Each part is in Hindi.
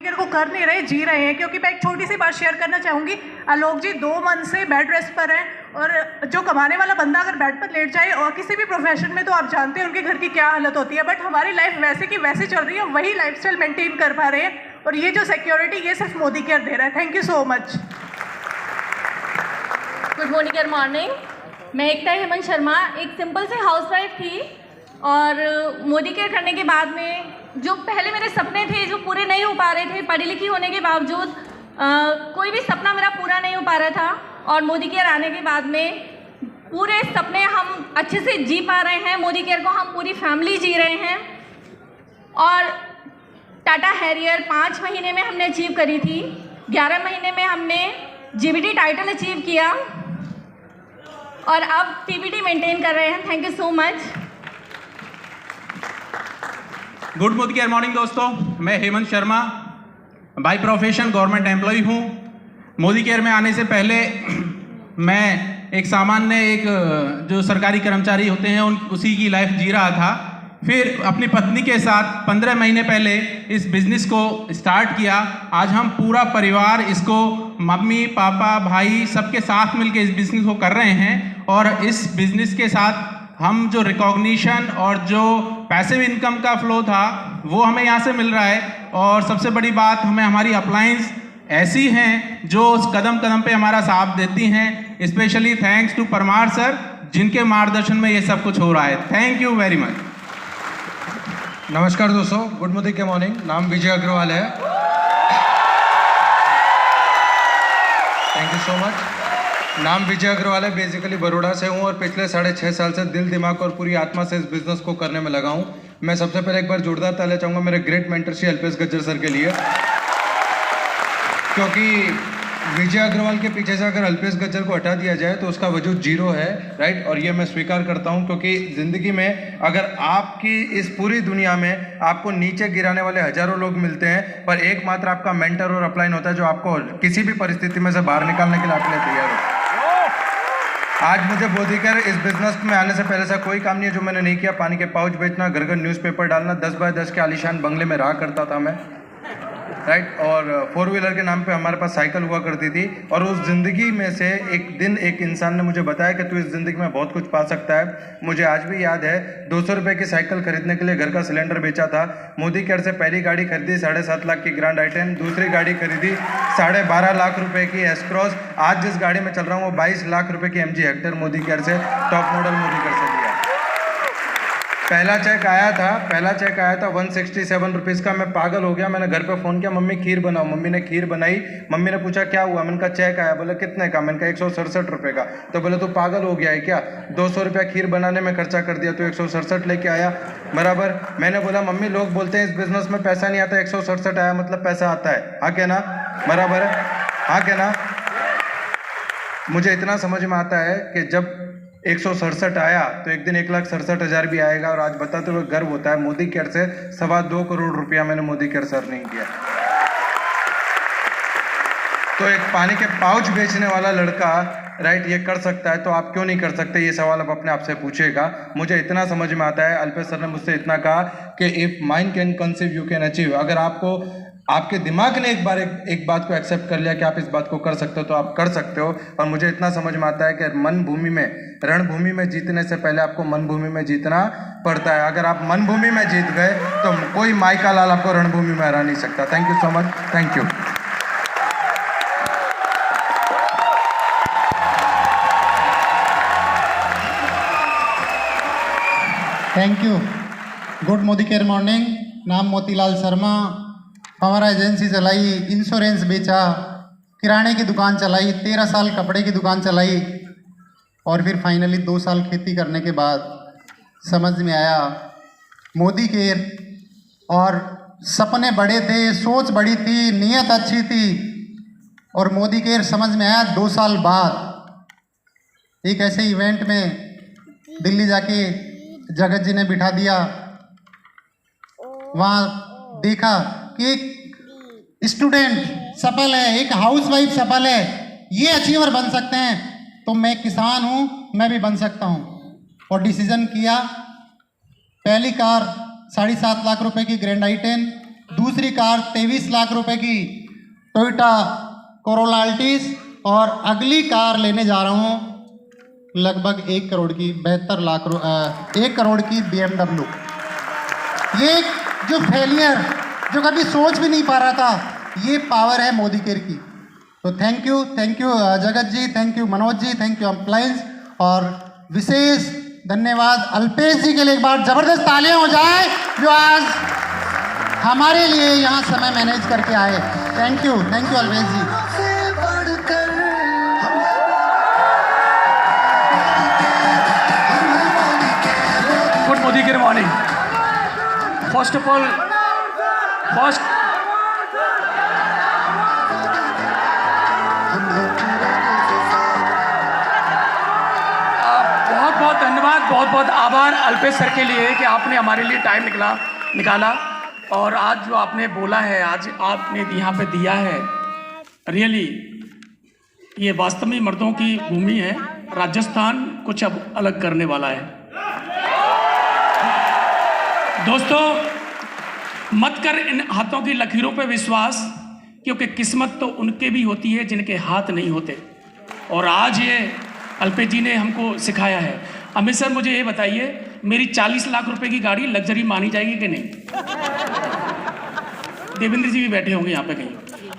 को कर नहीं रहे, जी रहे हैं। क्योंकि मैं एक छोटी सी बात शेयर करना चाहूँगी। आलोक जी 2 मंथ से बेड रेस्ट पर हैं, और जो कमाने वाला बंदा अगर बेड पर लेट जाए और किसी भी प्रोफेशन में, तो आप जानते हैं उनके घर की क्या हालत होती है। बट हमारी लाइफ वैसे की वैसे चल रही है, वही लाइफस्टाइल मेंटेन कर पा रहे हैं। और ये जो सिक्योरिटी, ये सिर्फ मोदी केयर दे रहा है। Thank you so much. Good morning, good morning. मैं एकता हेमंत शर्मा एक सिंपल से हाउसवाइफ थी, और मोदी केयर करने के बाद में जो पहले मेरे सपने थे जो पूरे नहीं हो पा रहे थे, पढ़ी लिखी होने के बावजूद कोई भी सपना मेरा पूरा नहीं हो पा रहा था, और मोदी केयर आने के बाद में पूरे सपने हम अच्छे से जी पा रहे हैं। मोदी केयर को हम पूरी फैमिली जी रहे हैं। और टाटा हैरियर 5 महीने में हमने अचीव करी थी, 11 महीने में हमने जीबीटी टाइटल अचीव किया, और अब पीबीटी मेंटेन कर रहे हैं। Thank you so much. Good Modicare morning दोस्तों, मैं Hemant Sharma by profession government employ हूँ। मोदी केयर में आने से पहले मैं एक सामान्य जो सरकारी कर्मचारी होते हैं उसी की लाइफ जी रहा था। फिर अपनी पत्नी के साथ 15 महीने पहले इस बिज़नेस को स्टार्ट किया। आज हम पूरा परिवार इसको, मम्मी पापा भाई सबके साथ मिलकर इस बिज़नेस को कर रहे हैं। और इस बिज़नेस के साथ हम जो रिकॉग्निशन और जो पैसिव इनकम का फ्लो था वो हमें यहाँ से मिल रहा है। और सबसे बड़ी बात, हमें हमारी अप्लायंस ऐसी हैं जो कदम कदम पे हमारा साथ देती हैं। Specially thanks to Parmar sir, जिनके मार्गदर्शन में ये सब कुछ हो रहा है। Thank you very much. नमस्कार दोस्तों, गुड मॉर्निंग के मॉर्निंग। नाम विजय अग्रवाल है। Thank you so much. नाम विजय अग्रवाल है, बेसिकली बड़ौदा से हूँ, और पिछले 6.5 साल से दिल दिमाग और पूरी आत्मा से इस बिज़नेस को करने में लगा हूँ। मैं सबसे पहले एक बार जोरदार तालियां चाहूँगा मेरे great mentor Shri Alpesh Gajjar sir के लिए, क्योंकि विजय अग्रवाल के पीछे से अगर अल्पेश गज्जर को हटा दिया जाए तो उसका वजूद जीरो है, राइट। और ये मैं स्वीकार करता हूँ, क्योंकि ज़िंदगी में अगर आपकी इस पूरी दुनिया में आपको नीचे गिराने वाले हज़ारों लोग मिलते हैं, पर एकमात्र आपका मेंटर और अपलाइन होता है जो आपको किसी भी परिस्थिति में से बाहर निकालने के लिए आपके लिए तैयार हो। आज मुझे मोदी केयर इस बिज़नेस में आने से पहले से कोई काम नहीं है जो मैंने नहीं किया। पानी के पाउच बेचना, घर घर न्यूज़पेपर डालना, 10 बाय 10 के आलीशान बंगले में रहा करता था मैं, राइट। और 4 व्हीलर के नाम पे हमारे पास साइकिल हुआ करती थी। और उस ज़िंदगी में से एक दिन एक इंसान ने मुझे बताया कि तू इस ज़िंदगी में बहुत कुछ पा सकता है। मुझे आज भी याद है, 200 रुपये की साइकिल खरीदने के लिए घर का सिलेंडर बेचा था। मोदी केयर से पहली गाड़ी खरीदी 7.5 लाख की ग्रैंड i10, दूसरी गाड़ी खरीदी 12.5 लाख रुपए की एस क्रॉस। आज जिस गाड़ी में चल रहा हूँ वो 22 लाख रुपए की MG हेक्टर मोदी केयर से, टॉप मॉडल मोदी केयर से दिया। पहला चेक आया था 167 रुपीज़ का। मैं पागल हो गया। मैंने घर पे फ़ोन किया, मम्मी खीर बनाओ। मम्मी ने खीर बनाई। मम्मी ने पूछा क्या हुआ, मैंने कहा चेक आया। बोले कितने का, मैंने कहा 167 रुपये का। तो बोले तू पागल हो गया है क्या, 200 रुपया खीर बनाने में खर्चा कर दिया, तो 167 लेके आया, बराबर। मैंने बोला मम्मी लोग बोलते हैं इस बिज़नेस में पैसा नहीं आता, 167 आया मतलब पैसा आता है, हाँ क्या ना, बराबर है, हाँ क्या ना। मुझे इतना समझ में आता है कि जब 167 आया तो एक दिन 1,67,000 भी आएगा। और आज बताते हुए गर्व होता है, मोदी केयर से 2.25 करोड़ रुपया मैंने मोदी केयर सर नहीं किया। तो एक पानी के पाउच बेचने वाला लड़का, राइट, ये कर सकता है, तो आप क्यों नहीं कर सकते? ये सवाल आप अपने आप से पूछेगा। मुझे इतना समझ में आता है, अल्पेश सर ने मुझसे इतना कहा कि if mind can conceive you can achieve. अगर आपको आपके दिमाग ने एक बात को एक्सेप्ट कर लिया कि आप इस बात को कर सकते हो, तो आप कर सकते हो। और मुझे इतना समझ में आता है कि रणभूमि में जीतने से पहले आपको मन भूमि में जीतना पड़ता है। अगर आप मन भूमि में जीत गए तो कोई माइका लाल आपको रणभूमि में हरा नहीं सकता। Thank you so much. Thank you. Thank you. Good Modicare morning. नाम मोतीलाल शर्मा। हमारा एजेंसी चलाई, इंश्योरेंस बेचा, किराने की दुकान चलाई, 13 साल कपड़े की दुकान चलाई, और फिर फाइनली 2 साल खेती करने के बाद समझ में आया मोदी केयर। और सपने बड़े थे, सोच बड़ी थी, नीयत अच्छी थी, और मोदी केयर समझ में आया 2 साल बाद। एक ऐसे इवेंट में दिल्ली जाके जगत जी ने बिठा दिया। वहाँ देखा कि एक स्टूडेंट सफल है, एक हाउसवाइफ सफल है, ये अचीवर बन सकते हैं, तो मैं किसान हूँ, मैं भी बन सकता हूँ। और डिसीजन किया। पहली कार 7.5 लाख रुपए की ग्रैंड i10, दूसरी कार 23 लाख रुपए की टोयोटा कोरोला अल्टिस, और अगली कार लेने जा रहा हूँ लगभग 1 करोड़ की 1 करोड़ की BMW। ये जो फेलियर, जो कभी सोच भी नहीं पा रहा था, ये पावर है मोदी केयर की। तो thank you Jagat ji, thank you Manoj ji, thank you employees, और विशेष धन्यवाद अल्पेश जी के लिए। एक बार जबरदस्त तालियां हो जाए जो आज हमारे लिए यहाँ समय मैनेज करके आए। Thank you Alpesh ji. Good Modicare morning. First of all बहुत धन्यवाद, बहुत आभार अल्पेश सर के लिए कि आपने हमारे लिए टाइम निकाला और आज जो आपने बोला है, आज आपने यहाँ पे दिया है, रियली ये वास्तव में मर्दों की भूमि है। राजस्थान कुछ अब अलग करने वाला है। दोस्तों, मत कर इन हाथों की लकीरों पे विश्वास, क्योंकि किस्मत तो उनके भी होती है जिनके हाथ नहीं होते। और आज ये अल्पेश जी ने हमको सिखाया है। अमित सर, मुझे ये बताइए, मेरी 40 लाख रुपए की गाड़ी लग्जरी मानी जाएगी कि नहीं? देवेंद्र जी भी बैठे होंगे यहाँ पे कहीं।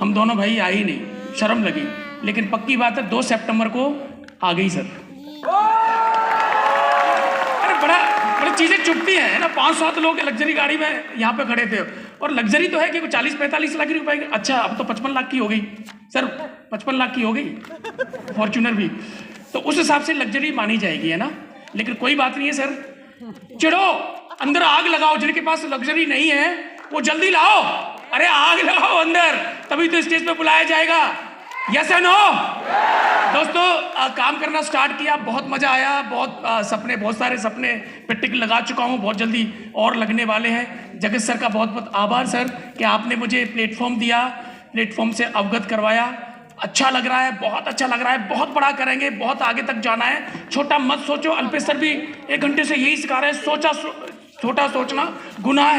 हम दोनों भाई आए ही नहीं, शर्म लगी। लेकिन पक्की बात है 2 सितंबर को आ गई सर। अरे बड़ा चीज़ें चुपती हैं ना। 500 लोग लग्जरी गाड़ी में यहाँ पे खड़े थे, और लग्जरी तो है कि 40-45 लाख रुपए की। अच्छा, अब तो 55 लाख की हो गई सर, 55 लाख की हो गई फॉर्च्यूनर भी, तो उस हिसाब से लग्जरी मानी जाएगी, है ना। लेकिन कोई बात नहीं है सर, चिढ़ो, अंदर आग लगाओ। जिनके पास लग्जरी नहीं है वो जल्दी लाओ। अरे आग लगाओ अंदर, तभी तो स्टेज पे बुलाया जाएगा। Yes and no? दोस्तों, काम करना स्टार्ट किया, बहुत मजा आया। बहुत सारे सपने पे टिक लगा चुका हूँ, बहुत जल्दी और लगने वाले हैं। जगत सर का बहुत आभार सर कि आपने मुझे प्लेटफॉर्म दिया, प्लेटफॉर्म से अवगत करवाया। अच्छा लग रहा है, बहुत अच्छा लग रहा है। बहुत बड़ा करेंगे, बहुत आगे तक जाना है। छोटा मत सोचो। अल्पेश सर भी 1 घंटे से यही सिखा रहे हैं। छोटा सोचना गुनाह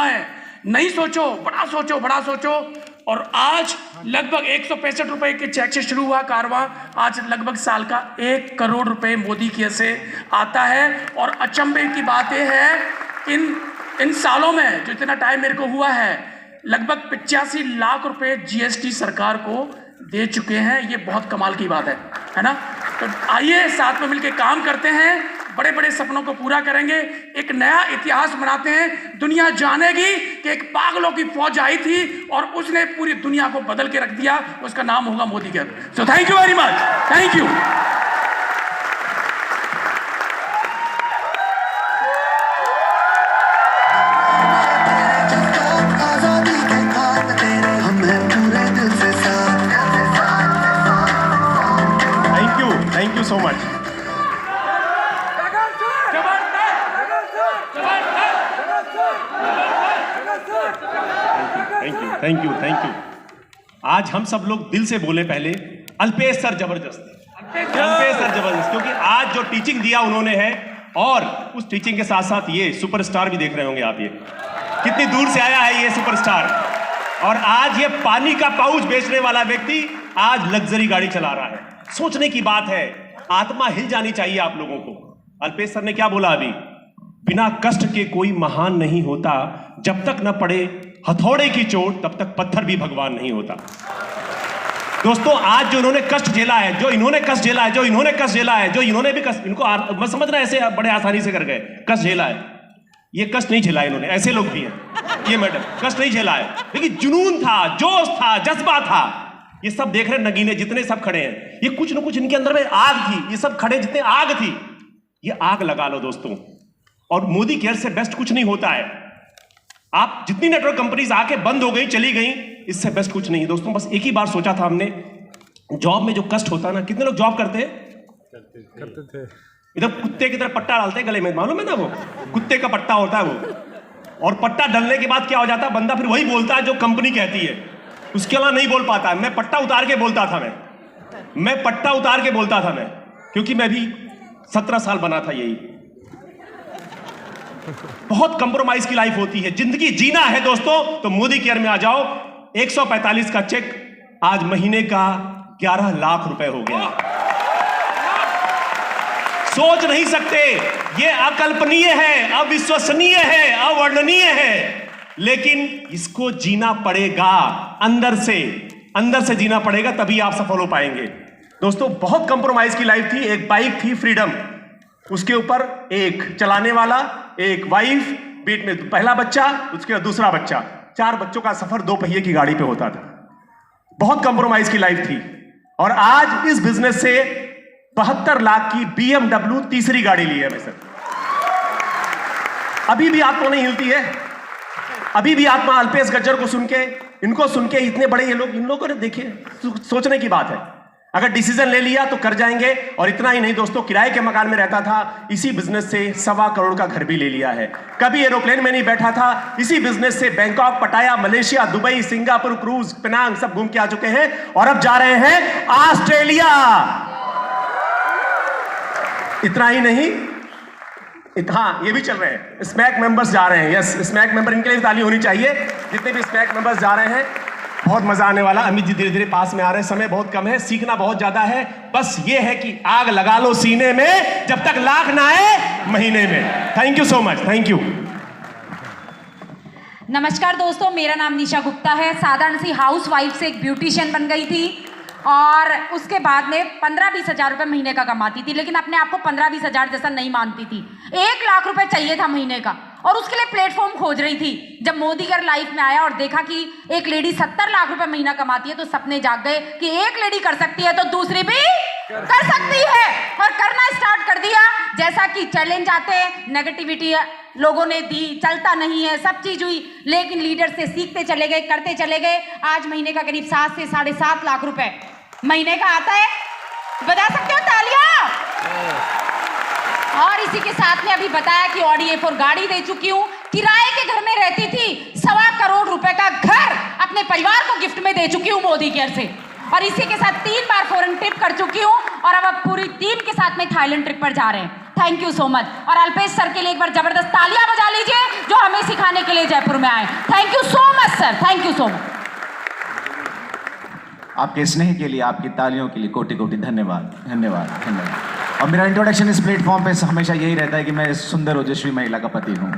है। नहीं सोचो, बड़ा सोचो। और आज लगभग 165 रुपए के चेक से शुरू हुआ कारवां, आज लगभग साल का 1 करोड़ रुपए मोदी केयर से आता है। और अचंभे की बात यह है, इन सालों में जो इतना टाइम मेरे को हुआ है, लगभग 85 लाख रुपए GST सरकार को दे चुके हैं। ये बहुत कमाल की बात है ना। तो आइए साथ में मिलकर काम करते हैं, बड़े बड़े सपनों को पूरा करेंगे, एक नया इतिहास बनाते हैं। दुनिया जानेगी कि एक पागलों की फौज आई थी और उसने पूरी दुनिया को बदल के रख दिया। उसका नाम होगा Modi care. So thank you very much, thank you. Thank you so much. Thank you. आज हम सब लोग दिल से बोले। पहले अल्पेश सर जबरदस्त, क्योंकि आज जो टीचिंग दिया उन्होंने है, और उस टीचिंग के साथ साथ ये सुपरस्टार भी देख रहे होंगे आप। ये कितनी दूर से आया है ये सुपरस्टार, और आज ये पानी का पाउच बेचने वाला व्यक्ति आज लग्जरी गाड़ी चला रहा है। सोचने की बात है, आत्मा हिल जानी चाहिए आप लोगों को। अल्पेश सर ने क्या बोला अभी? बिना कष्ट के कोई महान नहीं होता, जब तक न पड़े हथौड़े की चोट तब तक पत्थर भी भगवान नहीं होता। दोस्तों, आज जो इन्होंने कष्ट झेला है, जो इन्होंने भी कष्ट, इनको मैं समझ रहा है ऐसे बड़े आसानी से कर गए, कष्ट झेला है। ये कष्ट नहीं झेला इन्होंने, ऐसे लोग भी हैं। ये मैडम कष्ट नहीं झेला है, लेकिन जुनून था, जोश था, जज्बा था। ये सब देख रहे हैं नगीने जितने सब खड़े हैं, ये कुछ ना कुछ इनके अंदर में आग थी। ये सब खड़े जितने आग थी, ये आग लगा लो दोस्तों। और मोदी केयर से बेस्ट कुछ नहीं होता है। आप जितनी नेटवर्क कंपनीज आके बंद हो गई, चली गई, इससे बेस्ट कुछ नहीं है दोस्तों। बस एक ही बार सोचा था हमने, जॉब में जो कष्ट होता है ना, कितने लोग जॉब करते थे? इधर कुत्ते की तरह पट्टा डालते हैं गले में, मालूम है ना, वो कुत्ते का पट्टा होता है वो। और पट्टा डलने के बाद क्या हो जाता है, बंदा फिर वही बोलता है जो कंपनी कहती है, उसके अलावा नहीं बोल पाता है। मैं पट्टा उतार के बोलता था, मैं पट्टा उतार के बोलता था मैं, क्योंकि मैं भी 17 साल बना था यही। बहुत कंप्रोमाइज की लाइफ होती है। जिंदगी जीना है दोस्तों तो मोदी केयर में आ जाओ। 145 का चेक आज महीने का 11 लाख रुपए हो गया। सोच नहीं सकते, ये अकल्पनीय है, अविश्वसनीय है, अवर्णनीय है, लेकिन इसको जीना पड़ेगा। अंदर से जीना पड़ेगा, तभी आप सफल हो पाएंगे। दोस्तों बहुत कंप्रोमाइज की लाइफ थी। एक बाइक थी फ्रीडम, उसके ऊपर एक चलाने वाला, एक वाइफ, पेट में पहला बच्चा, उसके बाद दूसरा बच्चा, 4 बच्चों का सफर 2 पहिए की गाड़ी पे होता था। बहुत कंप्रोमाइज की लाइफ थी। और आज इस बिजनेस से 72 लाख की BMW तीसरी गाड़ी ली है मैं सर। अभी भी आत्मा नहीं हिलती है, अभी भी आत्मा अल्पेश गज्जर को सुन के, इनको सुन के, इतने बड़े ये लोग, इन लोगों ने देखिए, सोचने की बात है। अगर डिसीजन ले लिया तो कर जाएंगे। और इतना ही नहीं दोस्तों, किराए के मकान में रहता था, इसी बिजनेस से 1.25 करोड़ का घर भी ले लिया है। कभी एरोप्लेन में नहीं बैठा था, इसी बिजनेस से बैंकॉक, पटाया, Malaysia, Dubai, Singapore, cruise, Penang सब घूम के आ चुके हैं। और अब जा रहे हैं ऑस्ट्रेलिया। इतना ही नहीं, हाँ ये भी चल रहे हैं, स्मैक मेंबर्स जा रहे हैं। यस, स्मैक मेंबर, इनके लिए ताली होनी चाहिए। जितने भी स्मैक मेंबर्स जा रहे हैं, बहुत मजा आने वाला। अमित जी धीरे धीरे पास में आ रहे हैं, समय बहुत कम है, सीखना बहुत ज्यादा है। बस ये है कि आग लगा लो सीने में, जब तक लाख ना आए महीने में। Thank you so much, thank you. नमस्कार दोस्तों, मेरा नाम निशा गुप्ता है। साधारण सी हाउस वाइफ से एक ब्यूटिशियन बन गई थी और उसके बाद में 15-20 हज़ार रुपये महीने का कमाती थी, लेकिन अपने आप को 15-20 हज़ार जैसा नहीं मानती थी। 1 लाख रुपए चाहिए था महीने का और उसके लिए प्लेटफॉर्म खोज रही थी। जब मोदी केयर लाइफ में आया और देखा कि एक लेडी 70 लाख रुपए महीना कमाती है, तो सपने जाग गए कि एक लेडी कर सकती है तो दूसरी भी कर सकती है, और करना स्टार्ट कर दिया। जैसा कि चैलेंज आते हैं, नेगेटिविटी लोगों ने दी, चलता नहीं है, सब चीज हुई, लेकिन लीडर से सीखते चले गए, करते चले गए। आज महीने का करीब 7 से 7.5 लाख रुपए महीने का आता है। बता सकते हो तालियां। और इसी के साथ में अभी बताया कि ऑडी A4 गाड़ी दे चुकी हूँ। किराए के घर में रहती थी, 1.25 करोड़ रुपए का घर अपने परिवार को गिफ्ट में दे चुकी हूँ मोदी केयर से। और इसी के साथ 3 बार फॉरेन ट्रिप कर चुकी हूँ और अब पूरी टीम के साथ में थाईलैंड ट्रिप पर जा रहे हैं। Thank you so much. और अल्पेश सर के लिए एक बार जबरदस्त तालियां बजा लीजिए, जो हमें सिखाने के लिए जयपुर में आए। Thank you so much sir, thank you so much. आपके स्नेह के लिए, आपकी तालियों के लिए कोटि कोटि धन्यवाद, धन्यवाद, धन्यवाद। और मेरा इंट्रोडक्शन इस प्लेटफॉर्म पे हमेशा यही रहता है कि मैं सुंदर ओजस्वी महिला का पति हूँ।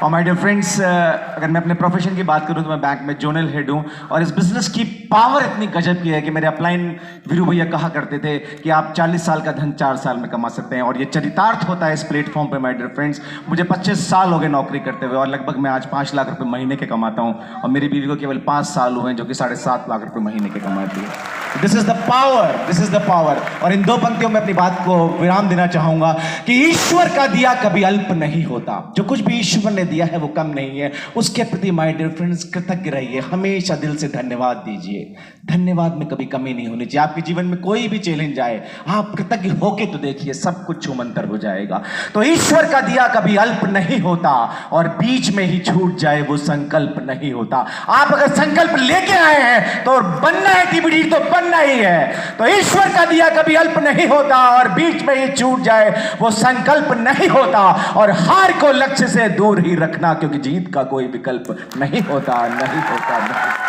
और माय डियर फ्रेंड्स, अगर मैं अपने प्रोफेशन की बात करूँ तो मैं बैंक में जोनल हेड हूँ। और इस बिजनेस की पावर इतनी गजब की है कि मेरे अपलाइन वीरू भैया कहा करते थे कि आप 40 साल का धन 4 साल में कमा सकते हैं। और ये चरितार्थ होता है इस प्लेटफॉर्म पे। माय डियर फ्रेंड्स, मुझे 25 साल हो गए नौकरी करते हुए और लगभग मैं आज 5 लाख रुपये महीने के कमाता हूँ। और मेरी बीवी को केवल 5 साल हुए हैं, जो कि 7.5 लाख रुपये महीने के कमाती है। This is the power, this is the power. और इन 2 पंक्तियों में अपनी बात को विराम देना चाहूंगा कि ईश्वर का दिया कभी अल्प नहीं होता। जो कुछ भी ईश्वर ने दिया है वो कम नहीं है। उसके प्रति माय डियर फ्रेंड्स कृतज्ञ रहिए, हमेशा दिल से धन्यवाद दीजिए। धन्यवाद में कभी कमी नहीं होनी चाहिए। आपके जीवन में कोई भी चैलेंज आए, आप कृतज्ञ होके तो देखिए, सब कुछ छूमंतर हो जाएगा। तो ईश्वर का दिया कभी अल्प नहीं होता और बीच में ही छूट जाए वो संकल्प नहीं होता। आप अगर संकल्प लेके आए हैं तो बनना है टीबीडी, तो बनना ही है। तो ईश्वर का दिया कभी अल्प नहीं होता और बीच में ही छूट जाए वो संकल्प नहीं होता। और हार को लक्ष्य से दूर ही रखना, क्योंकि जीत का कोई विकल्प नहीं होता, नहीं होता, नहीं।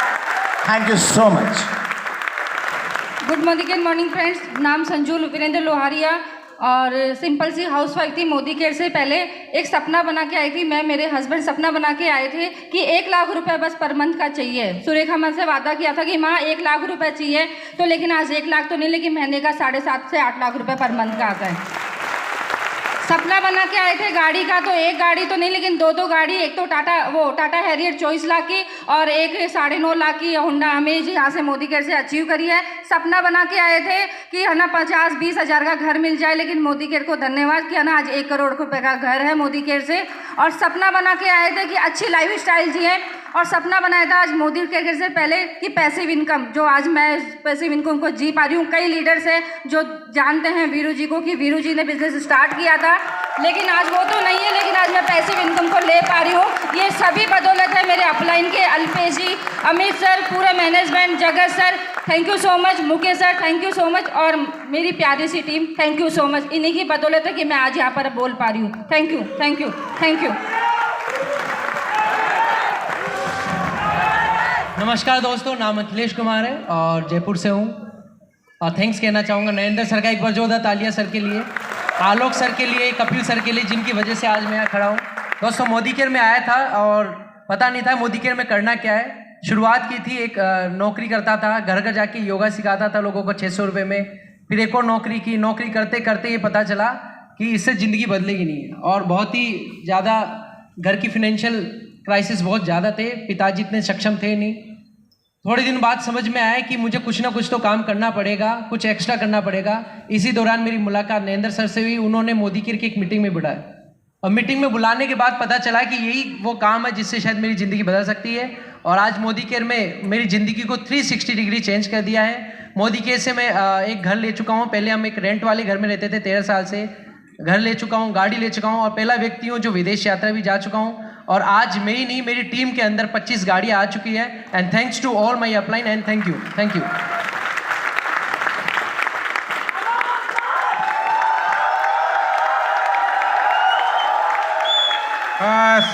Thank you so much. Good morning friends. नाम संजू वीरेंद्र लोहारिया और सिंपल सी हाउसवाइफ थी। मोदी केयर से पहले एक सपना बना के आई थी मैं, मेरे हस्बैंड सपना बना के आए थे कि 1 लाख रुपए बस पर मंथ का चाहिए। सुरेखा माँ से वादा किया था कि माँ 1 लाख रुपए चाहिए, तो लेकिन आज 1 लाख तो नहीं, लेकिन महीने का 7.5 से 8 लाख रुपए पर मंथ का आता है। सपना बना के आए थे गाड़ी का, तो एक गाड़ी तो नहीं लेकिन 2 गाड़ी। एक तो टाटा हैरियर 24 लाख की और एक 9.5 लाख की होंडा अमेज यहाँ से मोदी केयर से अचीव करी है। सपना बना के आए थे कि है ना 50-20 हज़ार का घर मिल जाए, लेकिन मोदी केयर को धन्यवाद कि है ना आज 1 करोड़ रुपए का घर है मोदी केयर से। और सपना बना के आए थे कि अच्छी लाइफ स्टाइल जिए, और सपना बनाया था आज मोदी केयर से पहले कि पैसिव इनकम, जो आज मैं पैसिव इनकम को जी पा रही हूँ। कई लीडर्स हैं जो जानते हैं वीरू जी को कि वीरू जी ने बिजनेस स्टार्ट किया था, लेकिन आज वो तो नहीं है, लेकिन आज मैं पैसिव इनकम को ले पा रही हूँ। ये सभी बदौलत है मेरे अपलाइन के अल्पेश जी अमित सर, पूरे management, Jagat sir, thank you so much, Mukesh sir, thank you so much, और मेरी प्यारी सी team, thank you so much. इन्हीं की बदौलत है कि मैं आज यहाँ पर बोल पा रही हूँ। Thank you, thank you, thank you. नमस्कार दोस्तों, नाम अखिलेश कुमार है और जयपुर से हूँ। और थैंक्स कहना चाहूँगा नरेंद्र सर का, एक बार जोरदार तालियां सर के लिए, आलोक सर के लिए, कपिल सर के लिए, जिनकी वजह से आज मैं यहाँ खड़ा हूँ। दोस्तों, मोदी केयर में आया था और पता नहीं था मोदी केयर में करना क्या है। शुरुआत की थी, एक नौकरी करता था, घर घर जाके योगा सिखाता था लोगों को 600 रुपये में। फिर एक और नौकरी की, नौकरी करते करते ये पता चला कि इससे ज़िंदगी बदलेगी नहीं, और बहुत ही ज़्यादा घर की फिनेंशियल क्राइसिस बहुत ज़्यादा थे, पिताजी इतने सक्षम थे नहीं। थोड़े दिन बाद समझ में आया कि मुझे कुछ ना कुछ तो काम करना पड़ेगा, कुछ एक्स्ट्रा करना पड़ेगा। इसी दौरान मेरी मुलाकात नरेंद्र सर से हुई। उन्होंने मोदी केयर की एक मीटिंग में बुलाया, और मीटिंग में बुलाने के बाद पता चला कि यही वो काम है जिससे शायद मेरी ज़िंदगी बदल सकती है। और आज मोदी केयर में मेरी ज़िंदगी को 360 डिग्री चेंज कर दिया है। मोदी केयर से मैं एक घर ले चुका हूँ। पहले हम एक रेंट वाले घर में रहते थे, 13 साल से घर ले चुका हूँ, गाड़ी ले चुका हूँ, और पहला व्यक्ति हूँ जो विदेश यात्रा भी जा चुका हूँ। और आज मेरी नहीं, मेरी टीम के अंदर 25 गाड़ियाँ आ चुकी है। And thanks to all my upline, and thank you, thank you.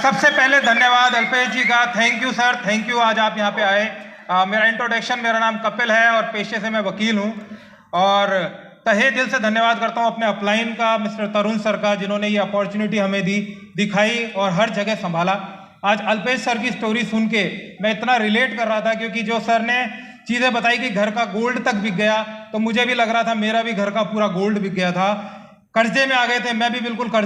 सबसे पहले धन्यवाद अल्पेश जी का, thank you sir, thank you, आज आप यहाँ पे आए। मेरा इंट्रोडक्शन, मेरा नाम कपिल है और पेशे से मैं वकील हूँ। और तहे दिल से धन्यवाद करता हूँ अपने अपलाइन का, मिस्टर तरुण सर का, जिन्होंने ये अपॉर्चुनिटी हमें दिखाई और हर जगह संभाला। आज अल्पेश सर की स्टोरी सुन के मैं इतना रिलेट कर रहा था, क्योंकि जो सर ने चीज़ें बताई कि घर का गोल्ड तक बिक गया, तो मुझे भी लग रहा था मेरा भी घर का पूरा गोल्ड बिक गया था। कर्जे में आ गए थे, मैं भी बिल्कुल कर्जे